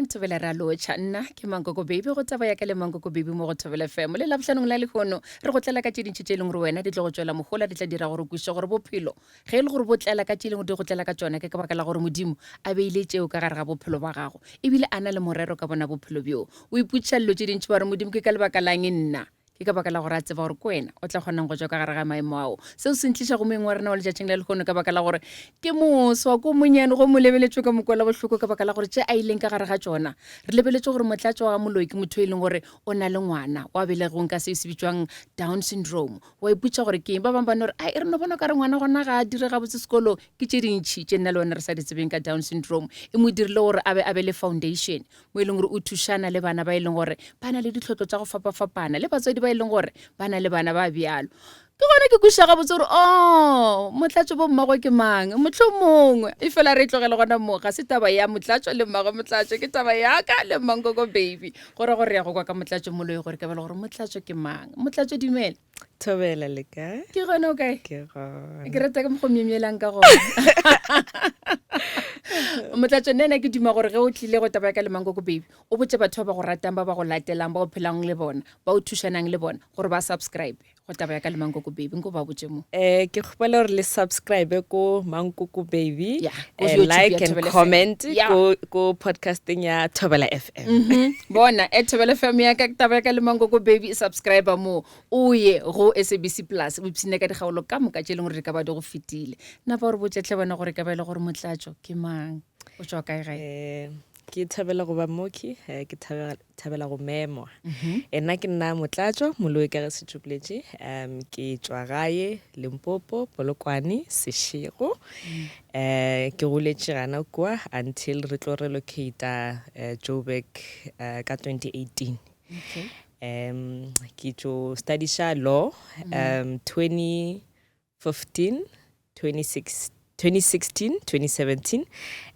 Thobela ra locha nna ke Mangoko Baby go tsabaya ka le Mangoko Baby mo go Thobela FM le labhlanong la lehono re go tlela ka tšedintši tše leng gore wena di tlo go tswela mogola di tla dira gore kwiša gore bophelo ge e le gore bo tlela ka tše leng di go tlela ka tsona ke ka baka la gore modimo a beile tšeo ka gare ga bophelo ba gago ebile a na le morero ka bona bophelo bjo o iputša dilo tše dintši ba re modimo ke ka lebaka lang nna ke ka baka la gore a tseba gore ko wena o tla kgonang go tswa ka gare ga maemo ao seo se ntliša go mengwe wa rena wa letšatšing la lekgono ka baka la gore ke moswa ko monyane go mo lebeletswe ka mokwela bohloko ka baka la gore tše a ileng ka gare ga tsona re lebeletswe gore motlatso wa moloi ke motho e leng gore o na le ngwana wa belegong ka seo se bitswang down syndrome wa iputša gore ke ba bang ba no re ai re no bona ka re ngwana gona ga a dire gabotse sekolong ke tše dintšhi tše nna le wena re sa di tsebeng ka down syndrome e mo dirile gore a be le foundation mo e leng gore o thušana le bana ba e leng gore ba na le ditlhotlo tša go fapafapana le batswadi ba e leng gore ba na le bana ba bjalo ke gona ke kwiša gabotse gore motlatso bo mmagwe ke mang motlho mongwe e fela re tlogele gona mo ga se taba ya motlatso le mmagwe motlatso ke taba ya ka le Mangoko Baby gore ya go kwa ka motlatso moloi gore ke bela gore motlatso ke mang motlatso dumele Thobela le kae ke gona o kae ke gona ke rata ka mogomiemelang ka gona motlatso nena ke duma gore ge o tlile go taba ka le Mangoko Baby o botse batho ba go ratang ba go latelang ba go phelang le bona ba o thušanang le bona gore ba subscribe go taba ka le Mangoko Baby nko ba botse mo ke kgopela gore le subscribe ko Mangoko Baby Yeah, go YouTube like ya and Thobela FM. comment Yeah. ko podcasting ya Thobela FM bona Thobela FM ya ka taba ka le Mangoko Baby subscriber mo o ye go SABC Plus o ipsine ka digaolo ka moka tše leng gore di ka ba di go fetile nna ba gore botsetlhe bona gore ka ba ile gore motlatso ke mang o tswa kae gae ke thabela go ba moki ke thabela go memwa nna ke nna motlatso moloi ka ge setšokoletše ke tswa gae Limpopo Polokwane Seshego ke goletše gana kua until re tlo relocata Joburg ka 2018 okay ke tlo studiša law 2015 2016 2017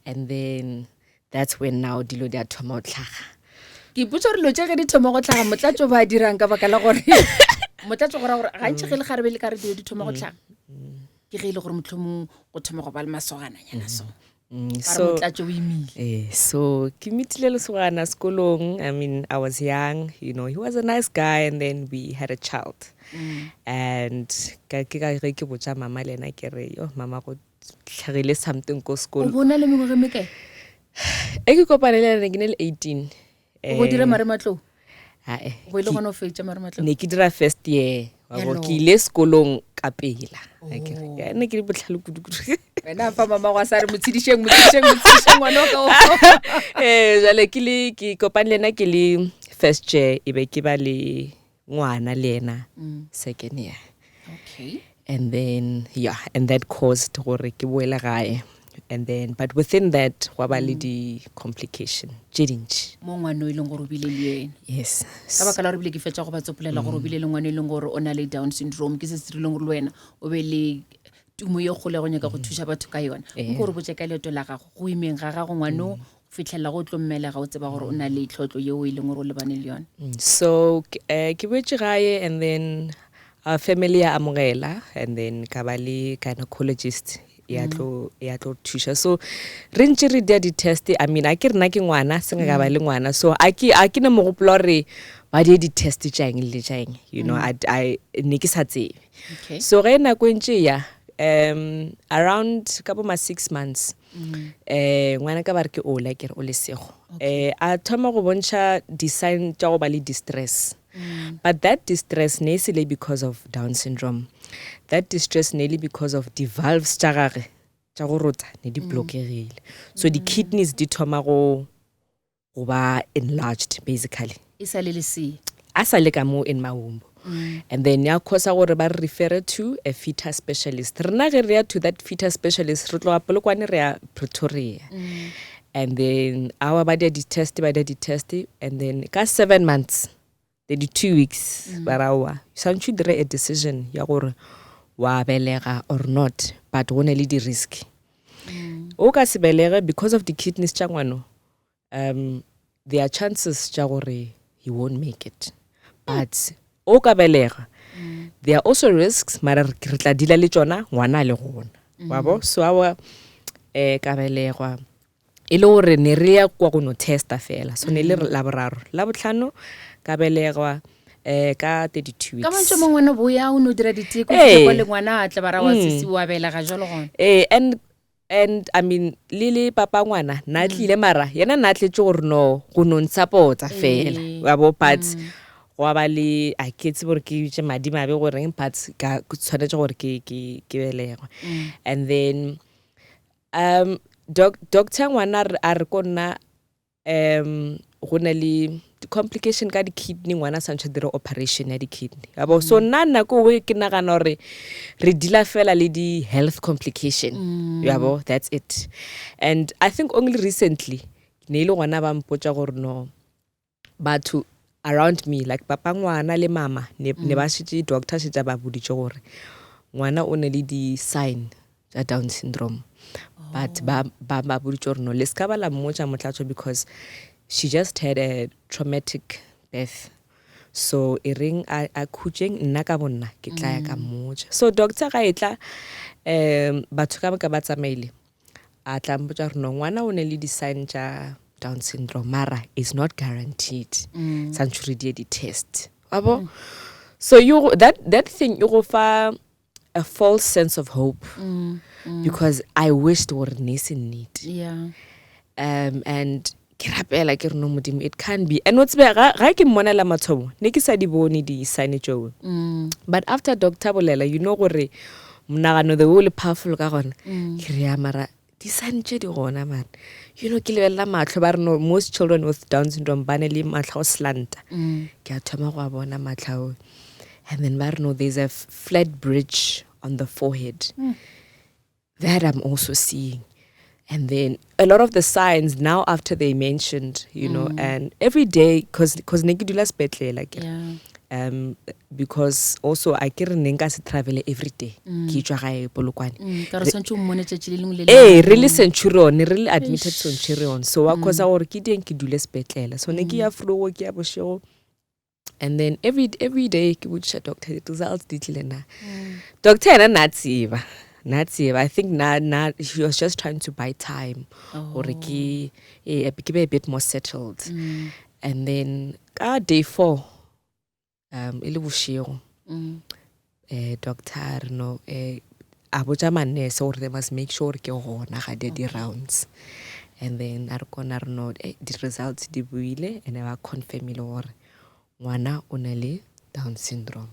and then that's when now dilo di a thoma go tlhaga ke ipotsa gore lo tše ge di thoma go tlhaga motlatso ba dirang ka baka la gore motlatso gore gantši ge le garebe le ka re dilo di thoma go tlhaga ke ge e le gore mohlomong go thoma go ba le masogananyana so so motlatso o imile so ke meetile lesogana sekolong I mean I was young you know he was a nice guy and then we had a child and ka ge ke botsa mama le ena ke re yo mama go tlhagile something ko o sekolo bona le mengwe ge mekae ke kopane le ena ke ne le 18 o go dira marematlou ae go ile gona o fetša marematlou ne ke dira first year wa Hello. bo ke ile sekolong ka pela ne ke di botlhale kudu wena fa mama go a sa re motshedišeng ngwana o ka o jale ke kopane le ena ke le first year e be ke ba le ngwana le ena second year okay and then and that caused gore ke boela gae and then but within that gwa ba le di complication tše dintši mo ngwane o e leng gore o bile le ena yes ka baka la gore bile ke fetša go ba tsopolela gore o bile le ngwane e leng gore o na le down syndrome ke se se dirileng gore le wena o be le tumo ye kgole go nyaka go thuša batho ka yona o gore botse ka leeto la gago go imeng ga gago ngwane o fitlhelela go tlommelega o tseba gore o na le tlhotlo yeo e leng gore o lebane le yone so ke boetse gae and then our family ya amogela and then ka ba le gynecologist ya tlo thuša so re ntše re dia di-test I mean a ke rena ke ngwana se ka ba le ngwana so a ke ne mogopolo gore ba die di-test tšaeng le tšaeng you know ne ke sa tsebe okay so ge nako e ntše ya around ka bo ma 6 months ngwana ka ba re ke ola ke re o lesego a thoma go bontšha di-sign tša go ba le distress but that distress ne se le because of Down syndrome that distress nearly because of the valves tša gage tša go rota ne di blockegile so the kidneys di thoma go ba enlarged basically e sa le lesea a sa le ka mo in mawumbu and then ya khosa gore ba refer to a fetus specialist rena ge re ya to that fetus specialist re tloga Polokwane re ya Pretoria and then our ba dia di-test and then ka 7 months 32 weeks barawa santse o dire a decision ya gore wa belega or not but go ne le di-risk o ka se belege because of the kidneys tša ngwano there are chances tša gore he won't make it but o ka belega there are also risks mara re tla dila le tšona ngwana le gona wa bo so awa ka belegwa e le gore ne re ya kwa go no testa fela so ne le la boraro la botlhano ka belegwa ka 32 weeks ka mantse mo ngwana bo ya o no dira diteko Ee. go le ngwana a tle bara wa sisi wa bela ga jalo gone and I mean le papa ngwana na tlile mara yena na tletse gore no go no ntsapotsa fela wa bo but wa ba le a ketse gore ke itse madi mabe gore but ka tshwanetse gore ke belegwa and then doctor ngwana a re konna go na le complication ka di kidney ngwana santse dire operation ya di kidney abo so nna ko we ke nagana gore re dila fela le di health complication yabo that's it and I think only recently ne ile ngwana ba mpotsa gore no batho around me like papa ngwana le mama ne ba shitse doctor se tsa ba boditse gore ngwana o ne le di sign tsa Down syndrome but ba boditse gore no le ska ba la mmotsa motlatso because she just had a traumatic birth so e ring a khutsheng nna ka bonna ke tla ya ka mmotsa so doctor ga etla batho ka ba tsamaile a tla mpotsa gore no ngwana o ne le di sign tsa Down syndrome mara is not guaranteed santsuri di test abo so you that thing you go fa a false sense of hope because I wished were nice in need and ke rapela ke re no modimo it can be and what's ga ke mmonela mathomo ne ke sa di bone di sign tšeo but after doctor bolela you know gore mnagano the whole powerful ka gona ke re ya mara di sign tše di gona man you know ke lebella matlho ba re no most children with Down syndrome ba ne le matlho slanta ke a thoma go bona matlho and then ba re no there's a flat bridge on the forehead that I'm also seeing. And then a lot of the signs now after they mentioned, you know, and every day, cause nekidula spetle like, because also I kere nenga se travel every day. Ki tswa gae Polokwane. Ka re santse o mmone tšatši le lengwe le Really centurion, really admitted centurion. So wa kosa gore ki deng ki dule spetle. So ne ki ya flu ki ya boshego. And then every day ki butsha doctor the results ditlile na. Doctor na natsiba. I think na she was just trying to buy time or be a bit more settled. And then day 4 ile bushego doctor no abuja manese or they must make sure ke gona ga di rounds and then a re kona re no the results di buile and ba confirm ile gore ngwana o na le Down syndrome.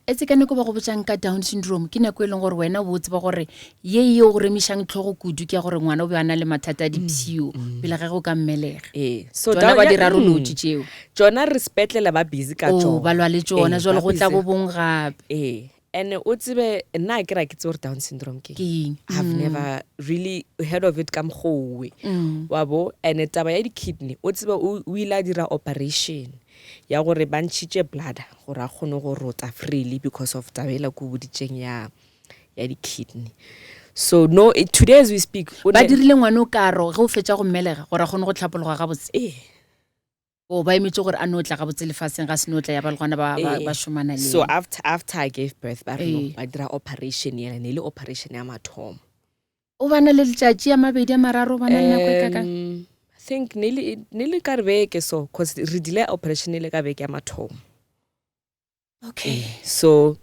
Etse ka nako ba go botsang ka Down syndrome ke nako e leng gore wena o botse ba gore ye go remishang tlhogo kudu ke gore ngwana o be ana le mathata a dipsio pele ga go ka mmelega so tsona ba di rarolotse tšeo tsona re spetlela ba busy ka tsona ba lwa le tsona jalo go tla go bong gape and o tsebe nna ke ra ke tsore Down syndrome ke I've never really heard of it ka mgowe wabo and taba ya di kidney o tsebe o ila dira operation ya gore ba ntšhitše blood gore a kgone go rota freely because of tabela go boditšeng ya di kidney so no today as we speak ba dirile ngwana o karo ge o fetša go mmelega gore a kgone go tlhapologa ga botse o ba emetse gore a no tla ga botse lefaseng ga se no tla ya balgwana ba shomana le so after I gave birth ba dira operation yena ne le operation ya mathomo o bana le letšatši ya mabedi a mararo bana le nako e kakang I think nearly ka beke so cause re dile operation ile ka beke ya mathomo so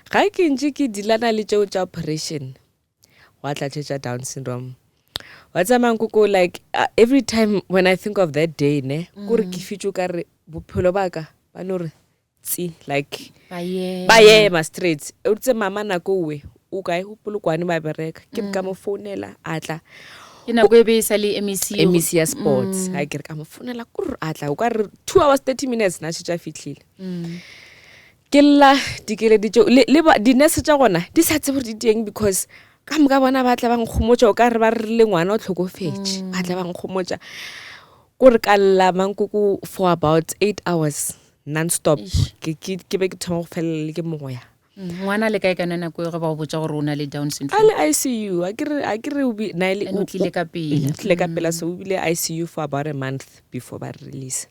ga ke ntse ke dilana le tšeo tša operation wa tla tšetša Down syndrome what's a man kuku like every time when I think of that day ne gore ke fitšo ka re bophelo ba ka ba no re tsi like ba ye ma straight o tse mama nako we o kae o Polokwane ba bereka ke ka mo founela atla ina go be sa le MEC ya sports ha ke re ka mo founela kur atla o ka re 2 hours 30 minutes na tšha fitlhile ke la dikele le di nurse tša gona di sa tse gore di teng because ka moka bona ba tla bang khomotša o ka re ba re le ngwana o tlhokofetse ba tla bang khomotša gore ka la mankuku for about 8 hours non-stop ke be ke thoma go felela le ke moya ngwana le kae kana nako go ba go botsa gore o na le Down syndrome ale ICU a ke re o bi na ile o tlile ka pela so o bile ICU for about a month before ba release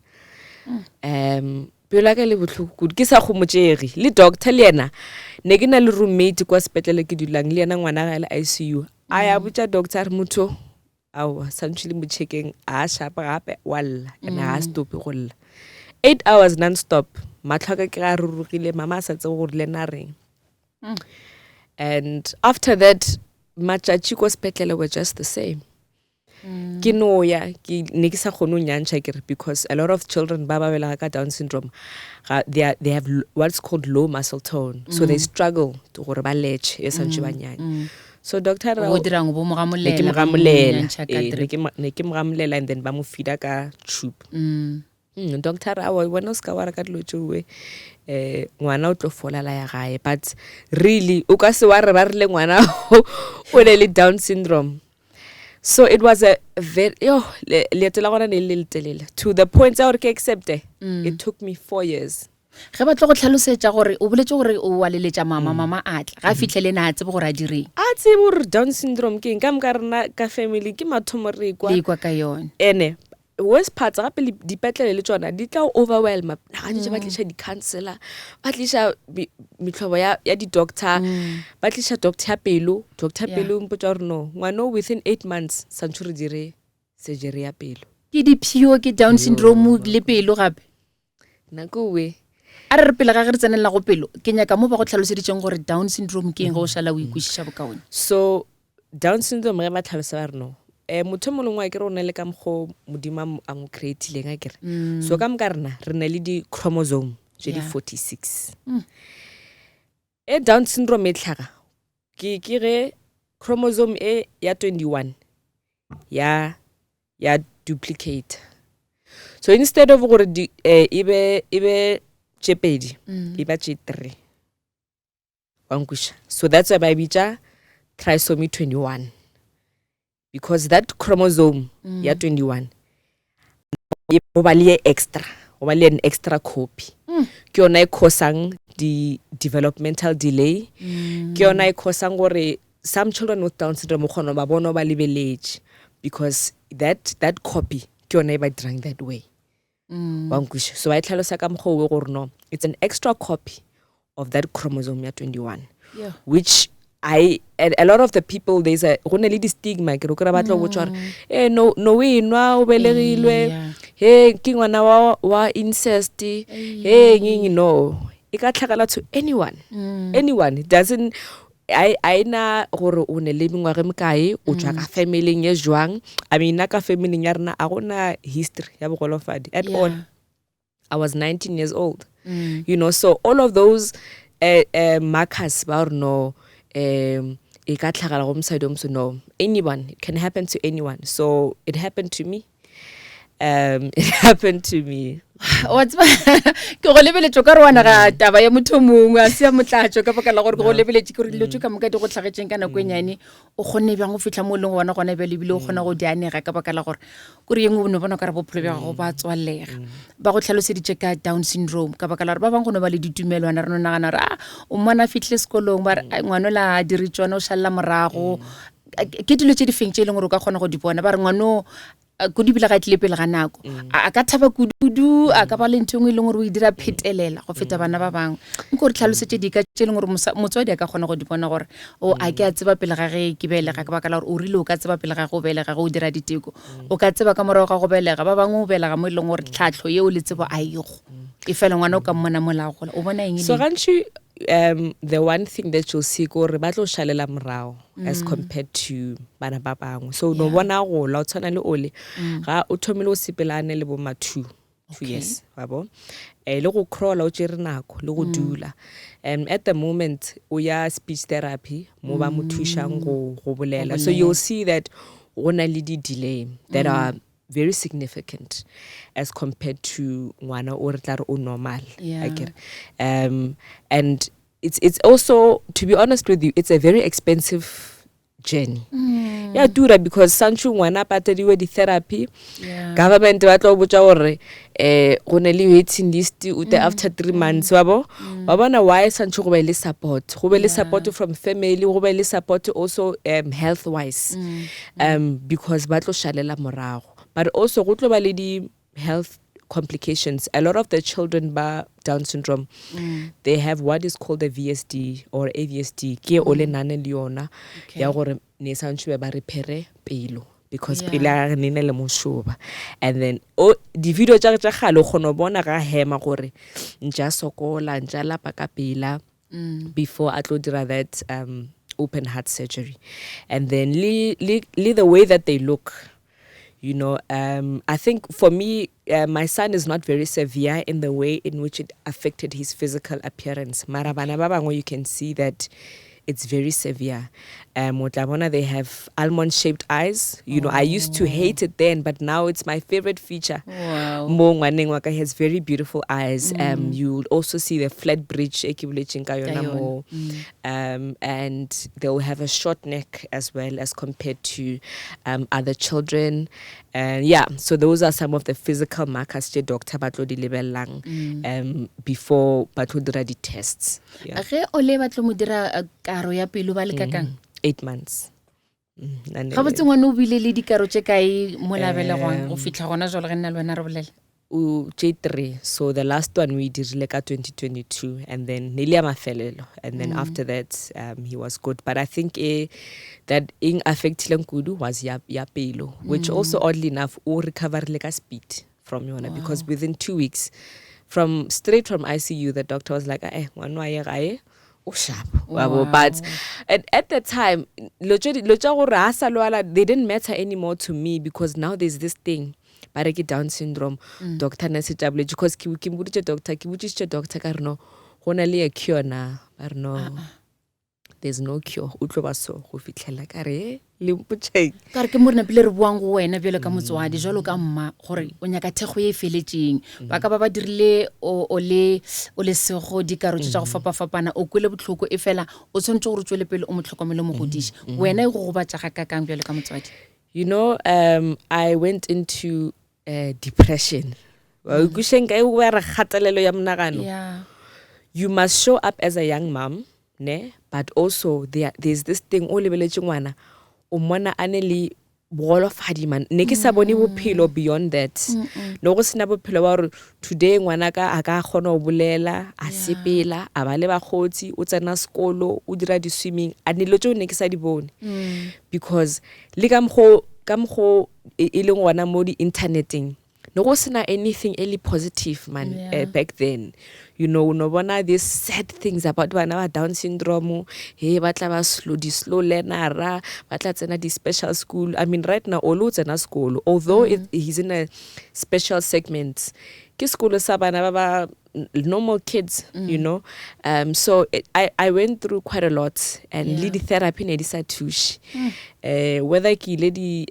pela ka le botlhoko ke sa gomotsege le doctor le yena ne ke na le roommate kwa sepetlele ke dulang le yena ngwana ga le ICU a ya botsa doctor motho ao santse le mo checking a shapa gape walla and ha stop go lla 8 hours non-stop matlhaka ke ga rurugile mama sa tse go le na reng and after that matšatši ko sepetlele were just the same ke noya ke ne ke sa kgone nyantsha kere because a lot of children ba belega ka Down syndrome they have what's called low muscle tone so they struggle to gore ba lech e santse ba nyane so doctor go dirang bo mo ne ke mo gamolela ne ke mo gamolela and then ba mo feeda ka tube doctor a bona o ska wa re ka dilo tšowe ngwana o tlo folala ya gae but really o ka se wa re ba rile ngwana o le le Down syndrome. So it was a very leeto la gona ne le telele to the point ya gore ke accepte it took me 4 years. Ge ba tlo go tlhalosetsa gore o boletse gore o wa leletsa mama atla ga fitlhele na tsebe gore a direng a tsebe gore Down syndrome ke eng ka mka rena ka family ke mathomo re le kwa ka yone ene worst parts gape dipetlele le tsona di tla overwhelm ga di ba tlisha di counselor ba tlisha mitlhobo ya di doctor ba tlisha doctor ya pelo mpotsa gore no ngwana within 8 months santse re dire surgery ya pelo ke di pio ke Down syndrome le pelo gape nako we a re pele ga re tsenela go pelo ke nyaka mo ba go tlhaloseditseng gore Down syndrome ke eng go shala o ikwishisha bokaone so Down syndrome re ba tlhalosa ba re no motho mo lengwa ke re o ne le ka mgo modima a mo creatileng a kere so ka mka rena re ne le di chromosome je di 46 Down syndrome e tlhaga ke ge chromosome e ya 21 ya duplicate so instead of gore ibe chepedi iba che 3 wankusha so that's why ba bitsa trisomy 21 because that chromosome ya 21 o ba le an extra copy ke yona e causang the developmental delay ke yona e causang gore some children with Down syndrome khono ba bona ba lebeletse because that copy ke yona e ba dirang that way wankusha so ba itlhalosa ka mkhowe gore no it's an extra copy of that chromosome ya 21 which a lot of the people there's a gone le di stigma ke re batla go tswara no we nwa o belegilwe ke ngwana wa incest nging no e ka tlhagala to anyone it doesn't I na gore o ne le mengwa ge mkae o tswa ka family ye jwang I mean ka family ya rena a gona history ya bogolofadi at all I was 19 years old you know so all of those markers ba no e ka tlhagala go mosadi o no anyone it can happen to anyone so it happened to me wa tsba ke go lebeletse ka re wana ga taba ya motho mongwe a sia motlatso ka baka la gore go lebeletse ke re dilo ka moka di go tlhagetseng ka nako e nyane o kgonne bjang go fitla mo leng gona gona be lebile o kgona go dianega ka baka la gore kore yengwe o ne bona ka re bophelo bja go ba tswalega ba go tlhaloseditse ka Down syndrome ka baka la gore ba bang go no ba le ditumelwana re no nagana re o mmana fitlhe sekolong ba ngwana la diritswana o shalla morago ke dilo tse di feng tse e leng gore o ka kgona go di bona ba re ngwano go di bila ga tle pele ga nako a ka thaba kududu a ka ba le ntshwe e leng gore o dira phetelela go feta bana ba bangwe nko re tlhalosetse di ka tse leng gore motswadi a ka kgona go di bona gore o a ke a tseba pele ga ge ke belega ka baka la gore o rile o ka tseba pele ga go belega go dira diteko o ka tseba ka morago ga go belega ba bangwe o belega mo e leng gore tlhatlho ye o le tsebo a ego e fela ngwana o ka mmona molago o bona eng so gantši the one thing that you'll see gore ba tlo shalela morao as compared to bana ba bangwe so no bona go la o tshwana le ole ga o thomile o sepelane le bo ma 2 years wa bo le go crawl o tsere nako le go dula at the moment o ya speech therapy mo ba mo thushang go bolela so you'll see that gona le di delay that are very significant as compared to ngwana o re tla re o normal and it's also, to be honest with you, it's a very expensive journey ya dura because sanchu ngwana patediwe di therapy government ba tlo botsa gore go ne le waiting list after 3 months wa bona why sanchu go be le support from family go be le support also health wise because ba tlo shalela morago but also go tlo ba le di health complications. A lot of the children by Down syndrome, they have what is called a VSD or AVSD. Ke ole nane liona ya gore ne santse ba repere pelo because Yeah. pele a nene le moshoba. And then di video tsa gale o kgona bona ga hema gore nja sokola nja lapa ka pela before I told that open heart surgery. And then the way that they look, you know, I think for me, my son is not very severe in the way in which it affected his physical appearance. Mara bana ba bangwe, you can see that it's very severe. Motlabona, they have almond-shaped eyes. You know, I used to hate it then, but now it's my favorite feature. Wow. Mo Ngwaneng wa ka has very beautiful eyes. You'll also see the flat bridge, and they'll have a short neck as well as compared to other children. And yeah, so those are some of the physical markers the doctor batlo di lebelang before batlo dira di tests. Yeah. Ge o le batlo mo dira karo ya pelo ba le kakang 8 months. ga botse ngwana o bile le dikaro tse kae mo labelegwang go fitlha gona jalo ge nna le wena re bolela J3. So the last one we did like 2022, and then Nelia Mafelelo, and then after that he was good. But I think that in affecting kudu was ya pelo, which also oddly enough o recover like a speed from yona because within 2 weeks straight from ICU the doctor was like one way oh sharp. Wow. But at the time they didn't matter anymore to me because now there's this thing bareki Down syndrome. Doctor nase tablet because ki budiche doctor ka reno gona le a cure na ba reno there's no cure o tlo ba so go fitlhela ka re le mpotsheng ka re ke mo rena pele re buang go wena bjalo ka motswadi jalo ka mma gore o nyaka thego e feletseng ba ka ba dirile o le sego dikaro tsa go fapafapana o kwele botlhoko e fela o tshwantse gore tswele pele o motlhokomele mo godisha wena e go batsa ga kakang bjalo ka motswadi. You know, I went into depression. You must show up as a young mom, ne? But also there's this thing o lebeletse ngwana o mona anele bogolo fadi man ne ke sa bone bophelo beyond that no go sena bophelo ba gore today ngwana ka aka gona o bolela a sepela a ba le bagotsi o tsena sekolo o dira di swimming a ne lotso ne ke sa di bone because le ka mgo e le ngwana mo di interneting no go sena anything really positive man back then. You know, no bona these sad things about bana ba Down syndrome. Hey, batla ba slow learner, batla tsena di special school. I mean, right now, all tsena school. Although he's in a special segment, ke school sa bana ba normal kids, you know. So I went through quite a lot, and lead therapy ne di sa thush. Whether ki lady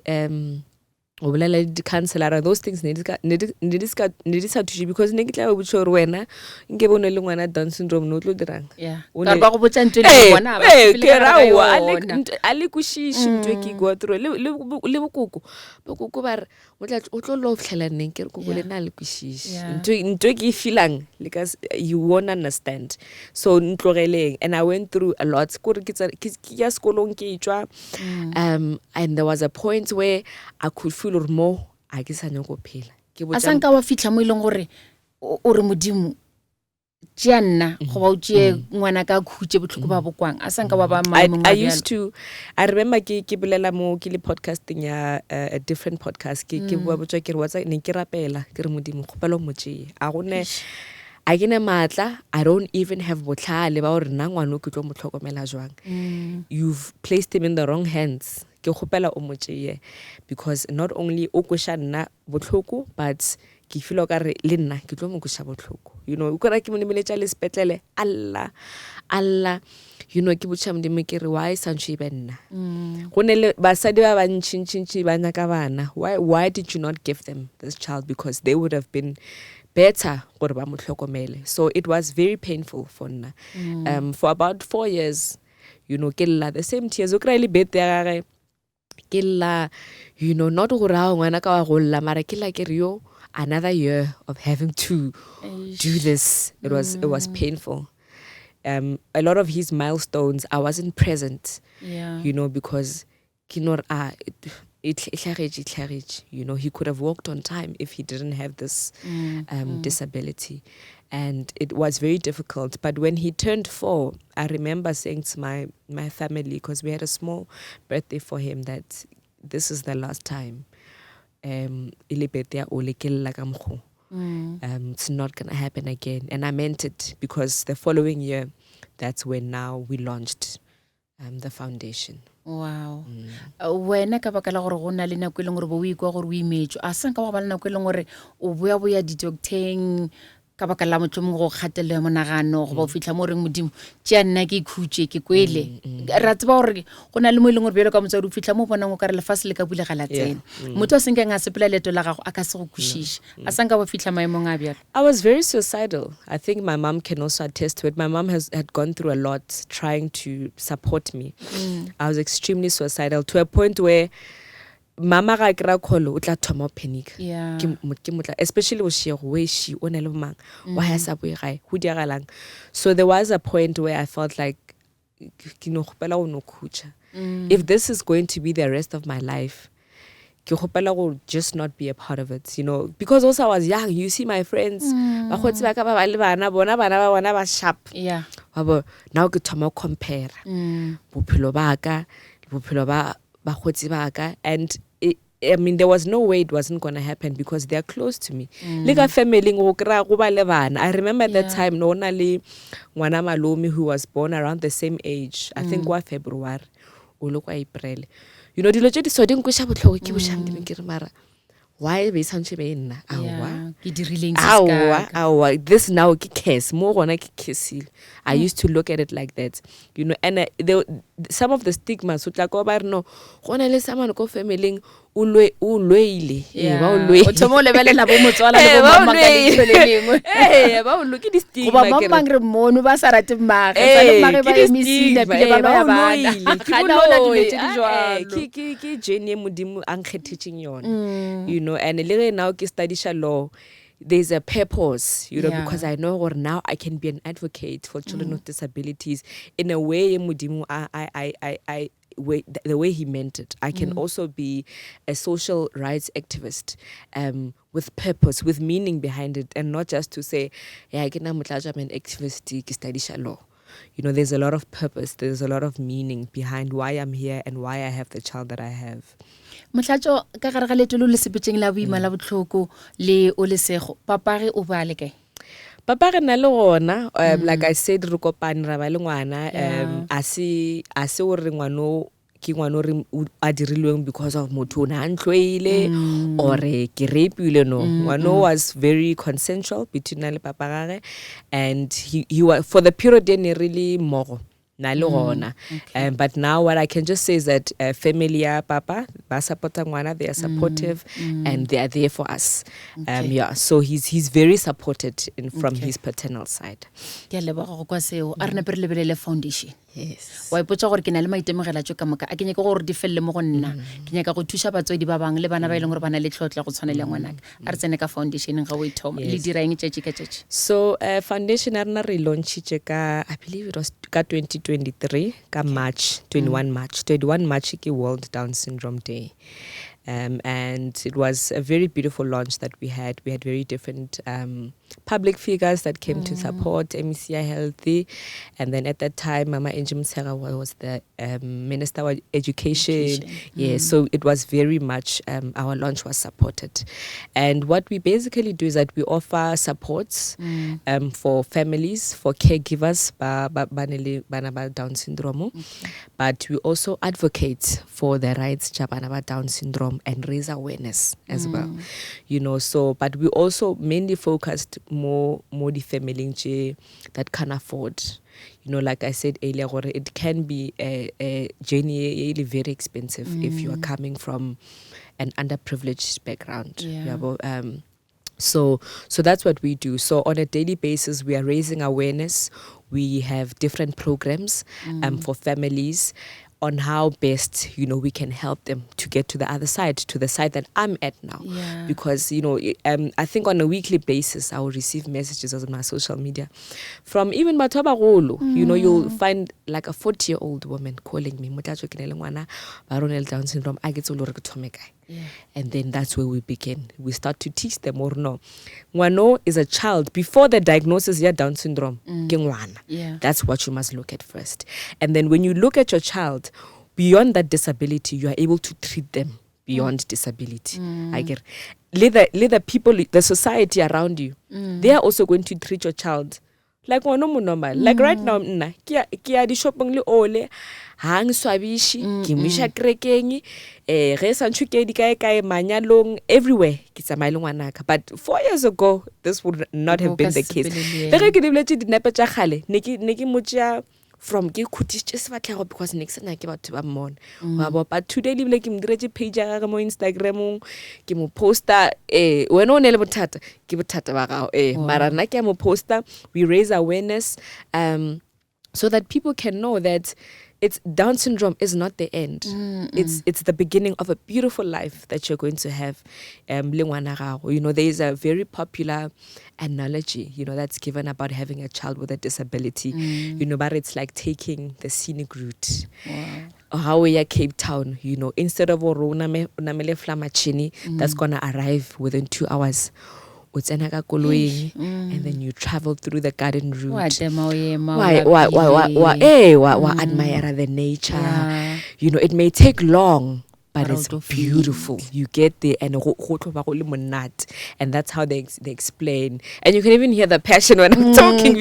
counselor those things need to because ne ke tla bo tshore wena nke bone le ngwana Down syndrome no tlo dirang ka ba go botsa ntwe le bona ba a le kushishi ntwe ke go through le bokoko ba re o tlo lo fhlela neng ke re go le na le kushishi ntwe ke feeling because you won't understand so ntlogeleng. And I went through a lot ko re ke ya skolong ke tswa and there was a point where I could feel more a ke sa nyako phela ke botsa asanka wa fitla mo ileng gore o re modimo tjea nna go ba utse ngwana ka khutse botlhoko ba bokwang asanka wa ba maemong I remember ke bolela mo ke le podcasting ya a different podcast ke bua botswa ke re watsa ne ke rapela ke re modimo go pelo motse a gone a ke ne matla I don't even have botlhale ba gore nna ngwana o ke tlo motlhokomela jwang. You've placed him in the wrong hands ke gopela o motse because not only o kwesha nna botlhoko but ke feel ka re le nna ke tlo mo kwesha botlhoko. You know, ukora ke mo nemeletsa le sepetlele Allah you know ke botsa modimo ke re why santse be nna go ne le basadi ba ba ntšintšintši ba nyaka bana why did you not give them this child because they would have been better gore ba motlhokomele. So it was very painful for nna for about 4 years. You know, ke lla the same tears o kry le bete ya gage ke lla you know not go ra ngwana ka wa go lla mara ke la ke re yo another year of having to do this. It was painful. A lot of his milestones I wasn't present. You know, because you know, he could have walked on time if he didn't have this disability. And it was very difficult. But when he turned 4, I remember saying to my family, because we had a small birthday for him, that this is the last time. Ile birthday ya ole ke lla ka mokgo. It's not gonna happen again, and I meant it, because the following year, that's when now we launched the foundation. Wow. Wena ka baka la gore go na le nako e leng gore bo o ikwa gore o imetswe a sang ka ba le nako e leng gore o boya di-docteng ka baka la motho mongwe go kgatelelo ya monagano go ba o fitlha mo reng modimo tšea nna ke ikhutse ke kwele ra tseba gore go na le mo e leng gore bjalo ka motsadi o fitlha mo bonang o ka re lefase le ka bulega la tsena motho a senkeng a sepela leeto la gago a ka se go kwešiše a sang ka bo fitlha maemong a bjalo. I was very suicidal. I think my mom can also attest to it. My mom had gone through a lot trying to support me. I was extremely suicidal to a point where mama ga kra kholo o tla thoma panic ke motla especially o shego we she o ne le mang wa ha sa boi gae ho diagalang. So there was a point where I felt like ke no gopela o no khutsha. If this is going to be the rest of my life, ke gopela go just not be a part of it, you know, because also I was young. You see my friends ba khotsi ba ka ba le bana bona ba sharp, ba now ke thoma compare bophelo ba ka bophelo ba khotsi ba ka, and I mean there was no way it wasn't going to happen because they are close to me. Le ka family go kra go ba le bana. I remember that time no na le ngwana malome who was born around the same age, I think wa February o lo kwa April. You know dilo tse di so ding go sha botlhogo ke bo shang di ke re mara why be santse be nna awa ke dirileng se awa this now ke case mo gona ke kesile. I used to look at it like that, you know, and some of the stigmas utla go ba re no gona le someone ko family o loile ba o loile o thomo lebelela bo motswala le bo mama ka ditholelengwe ba o loke di stigma ke ba mangre mono ba sa rate mmage sa le mmage ba emisile pele ba ya bana kana ona dilo tse di jwalo ke Jenny modimo ang kgethetseng yona, you know, and le now ke studisha law. There's a purpose, you know, because I know or now I can be an advocate for children with disabilities in a way Mudimu the way he meant it. I can also be a social rights activist with purpose, with meaning behind it, and not just to say, yeah, I'm an activist, ki study law. You know, there's a lot of purpose, there's a lot of meaning behind why I'm here and why I have the child that I have. Motlatso ka gare ga letolo le sepetseng la boima la botlhoko le o lesego papa re o ba le kae? Papa re na le gona like I said re kopane ra ba le ngwana a se o re ngwano ke ngwano re a dirilweng because of motho na ntloile or ke rapile no. Ngwano was very consensual between na le papa gage, and he was for the period then really more but now what I can just say is that family ya papa ba supporta ngwana, they are supportive and they are there for us. So he's very supported from his paternal side. Ke leba go kwa seo a rena pere lebelele foundation. Yes. Wa ipotsa gore ke na le maitemogela tso ka moka a ke nyaka gore di felle mo go nna ke nyaka go thusa batswedi ba bang le bana ba ile gore bana le tlhotla go tshwanela ngwanaka a re tsene ka foundation ga o ithoma le dira eng tšetši ka tšetši. So foundation a rena re launchitse ka I believe it was ka 2023 ka March 21 March ke World Down Syndrome Day. And it was a very beautiful launch that we had. We had very different public figures that came to support MECI Healthy. And then at that time, Mama Angie Msera was the Minister of Education. Yeah, so it was very much, our launch was supported. And what we basically do is that we offer supports for families, for caregivers, ba Down syndrome. But we also advocate for the rights of Down syndrome and raise awareness as well, you know. So but we also mainly focused more the family that can afford, you know, like I said earlier, it can be a journey very expensive if you are coming from an underprivileged background. So that's what we do. So on a daily basis we are raising awareness. We have different programs for families on how best, you know, we can help them to get to the other side, to the side that I'm at now. Because, you know, I think on a weekly basis, I will receive messages on my social media from even Mataba Rolo. You know, you'll find like a 40-year-old woman calling me, Down syndrome, I get and then that's where we begin. We start to teach them or no. Ngwano is a child. Before the diagnosis, you have Down syndrome. That's what you must look at first. And then when you look at your child, beyond that disability, you are able to treat them beyond disability. I get the people, the society around you, they are also going to treat your child like one normal. Like right now, nna ke di shopong le ole hang swabishi ke misha krekeng ge santshwe ke di kae manyalong everywhere ke tsamaile ngwanaka. But 4 years ago this would not have been the case. Le ge ke di boletse dinepe tsa gale ne ke motšea from ke khutitse sebatlego because next na ke batho ba mmona wa bo. But today le ke mdiretse page ya ga mo Instagramong ke mo poster wena o ne le bothata ke bothata ba gago mara nna ke mo poster. We raise awareness so that people can know that it's Down syndrome is not the end. It's the beginning of a beautiful life that you're going to have. You know, there is a very popular analogy, you know, that's given about having a child with a disability. You know, but it's like taking the scenic route. How we are Cape Town, you know, instead of Namele Flamachini that's gonna arrive within 2 hours. And then you travel through the garden route. Admire the nature. You know, it may take long, but it's beautiful. You get there and that's how they explain. And you can even hear the passion when I'm talking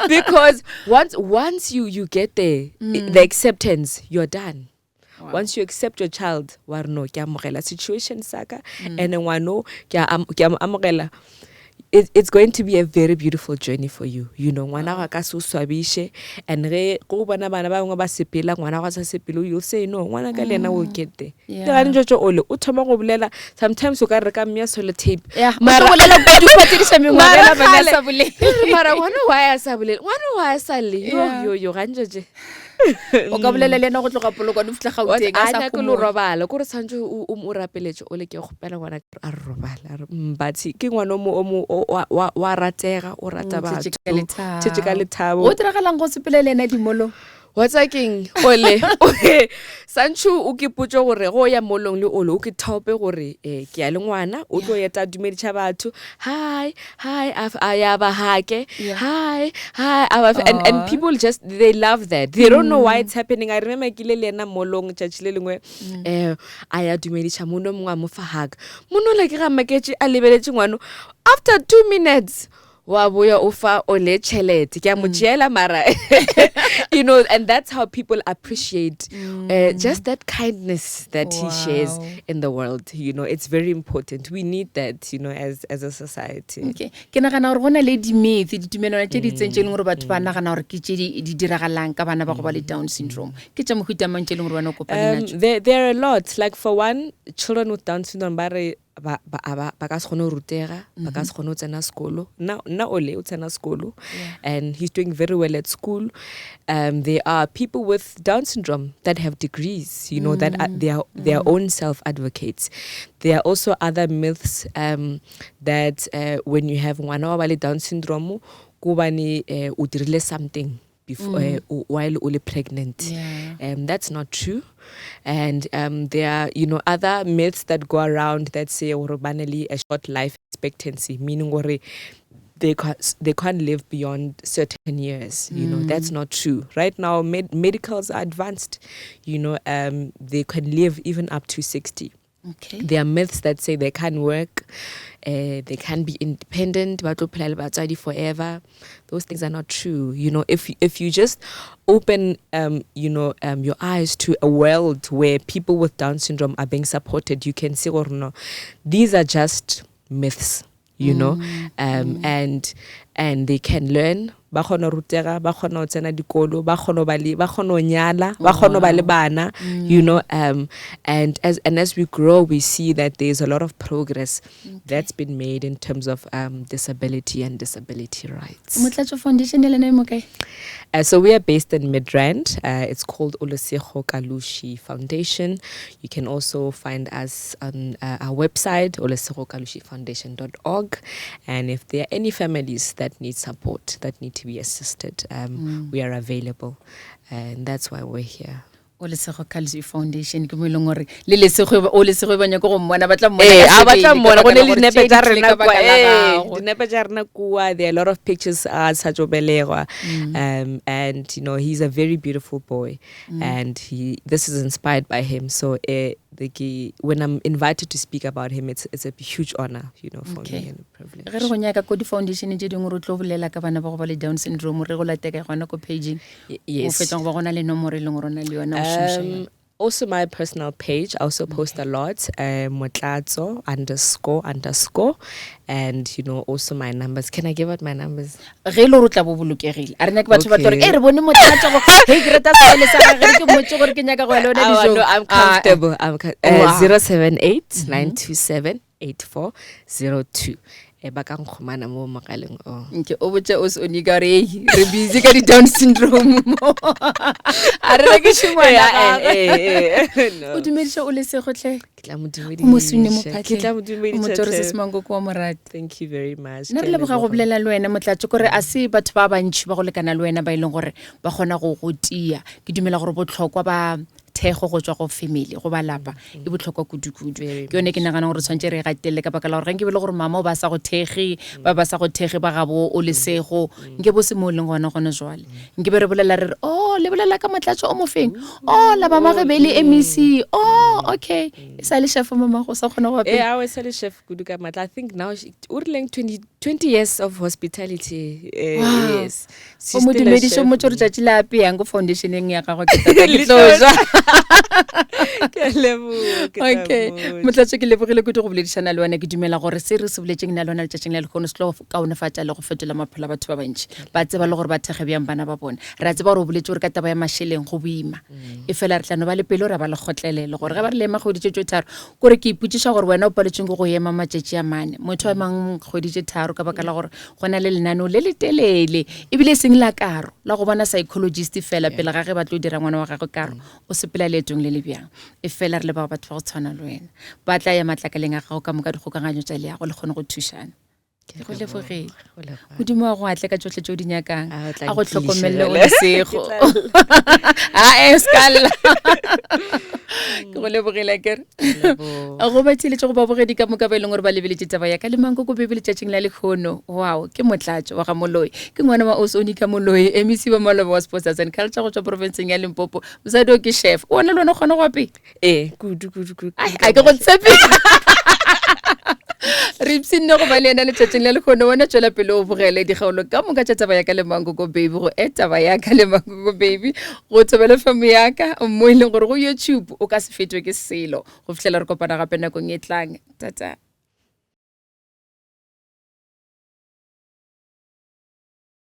because once you get there, the acceptance, you're done. Wow. Once you accept your child, warno ke amogela situation saka and wano ke amogela, it's going to be a very beautiful journey for you. You know, ngwana ga ka se swabishe and re go bona bana ba ngwa ba sepela ngwana ga sa sepelo, you'll say no, ngwana ka lena will get there. Ga njojo ole o thoma go bolela sometimes o ka re ka mmea sellotape mara bolela go di patedisa mengwagela bana sa bole mara ngwana wa ya sa bole ngwana wa sa le yo ga njoje o ka bolela lena go tloga poloko di fitla Gauteng a sa go robala go re santse o rapeletse o le ke gopela ngwana a robala but ke ngwana wa ratega o rata batho tshetse ka lethabo o diragalang go sepele lena dimolo. What's like ole okay Sanchu o ke potso gore go ya molong le ole o ke thope gore ke ya le ngwana o tlo yeta dumedisa batho hi ayaba hake hi and people just they love that. They don't know why it's happening. I remember ke le lena molong church le lengwe aya dumedisa mono mongwa mo fa hug mono le ke ga maketse a lebeletse ngwana after 2 minutes wa boya ofa ole chelete ke mo tshela mara you know, and that's how people appreciate just that kindness that he shares in the world. You know, it's very important. We need that, you know, as a society. Okay, ke nagana gore gona le di myth di tumelano tse di tsentse leng gore batho ba nagana gore ke tse di diragalang ka bana ba go ba le Down syndrome. Ke tsa mo huta mantse leng gore bana go kopana natso. There are a lot. Like for one, children with Down syndrome ba ka se kgone rutega ba ka se kgone tsena skolo na ole o tsena skolo and he's doing very well at school. There are people with Down syndrome that have degrees, you know, that are their own self-advocates. There are also other myths that when you have ngwana wa le Down syndrome kubani o dirile something before while you're pregnant. That's not true. And there are, you know, other myths that go around that say banally a short life expectancy, meaning they can't live beyond certain years. You know, that's not true. Right now, medicals are advanced. You know, they can live even up to 60. Okay. There are myths that say they can't work, they can't be independent, forever. Those things are not true. You know, if you just open, you know, your eyes to a world where people with Down syndrome are being supported, you can see, or no, these are just myths. You know, and they can learn. Ba khona rutega, ba khona tsena dikolo, ba khona nyala, ba khona ba le bana. You know, and as we grow, we see that there's a lot of progress that's been made in terms of disability and disability rights. Motlatso Foundation le name okay? So we are based in Midrand. It's called Olusegun Kalushi Foundation. You can also find us on our website, olusegunkalushifoundation.org. And if there are any families that need support, that need to be assisted, we are available. And that's why we're here. o Lesego Calcio Foundation ke mo ileng gore le Lesego o Lesego ba nya go mmona ba tla mmona a batla mmona go ne le dinepe tsa rena kwa dinepe tsa rena kwa. There are a lot of pictures such obelegwa and you know he's a very beautiful boy and this is inspired by him, so when I'm invited to speak about him, it's a huge honor, you know, for me and a privilege. Re go nyaka ko di foundation tse dingwe re tlo bolela ka bana ba go ba le Down syndrome re go lateka gona ko paging o fetsa go ba gona le nomoro le ngorona le yona also my personal page, I also post a lot, Motlatso __ and you know also my numbers. Can I give out my numbers? Ge lo rutla bo bolokegile a rena ke batho ba tore re bone Motlatso go hey Greta sele sa ga ke motse gore ke nyaka go lona dijo. I'm comfortable. I'm 078 927 8402. Ba ka ngkhomana mo makaleng nke o botse o se oniga re busy ka di Down syndrome mo a re ke tshwana o dumedisha o Lesego tle ke tla mo dumedisa mo sune mo phatle ke tla mo dumedisa mo tsore se semango kwa morati. Thank you very much. Nna re leboga go bolela le wena Motlatso gore a se batho ba bantši ba go lekana le wena ba ileng gore ba gona go tia ke dumela gore botlhokwa ba thego go tswa go family go ba lapa e botlhokwa kudu-kudu ke yone ke nagana gore tshwantse re gatelle ka baka la gore nke bele gore mama o ba sa go thege ba sa go thege ba gabo o Lesego nke bo se mo leng gona gone jwale nke be re bolela re le bolela ka Motlatso o mofeng la ba magebele MEC okay e sa le chef mama go sa gona go apela I was a chef kudu ka matla. I think now o rileng 20 years of hospitality. Yes o mo dumedisha mo tsore tšatši la apeyang go foundationeng ya gago ke tloja okay Motlatso ke lebogile go go boledišana le wena ke dumela gore se re se boletseng na lona letšatšing la lekgono se tlo kaonefatša le go fetola maphelo a batho ba bantši ba tseba le gore ba thege bjang bana ba bona re a tseba gore o boletse gore ka taba ya mašheleng go boima e fela re tlano ba le pelo re ba le kgotlelele gore ge ba re le ema kgwedi tše tharo kore ke ipotšiša gore wena o paletseng go ema matšatši a mane motho a mang kgwedi tše tharo ka baka la gore go na le lenaneo le letelele ebile e seng la karo la go bona psychologist fela pele ga ge ba tlo dira ngwana wa gagwe karo o sepela leetong le le bjang e fela re le ba batho ba go tshwana le wena ba tla ya matlakaleng a gago ka moka dikgokaganyo tša le ya go le kgone go thušana ke go lebogile godimo wa go atle ka tsotlhe tšeo di nyakang a go tlhokomelle o Lesego skala ke go lebogile kere a go batsiletše go babogedi ka moka ba e leng gore ba lebeletse taba ya ka le manko ko bebe letšatšing la lekgono wow ke Motlatso wa ga Moloi ke ngwana wa Osonika Moloi MEC wa Maloba wa Sports and Culture go tswa provinceng ya Limpopo mosadi o ke chef o bona le wena o kgona go apea kudu a ke go tshepe re ipsinne go ba le ena letšatšing la lekgono wena tšwela pele o bogele dikgaolo ka moka tša taba ya ka le manko ko baby go taba ya ka le manko ko baby go tsobela famo ya ka mo e leng gore go YouTube o ka se fetwe ke selo go fitlhela re kopana gape nakong e tlang tata.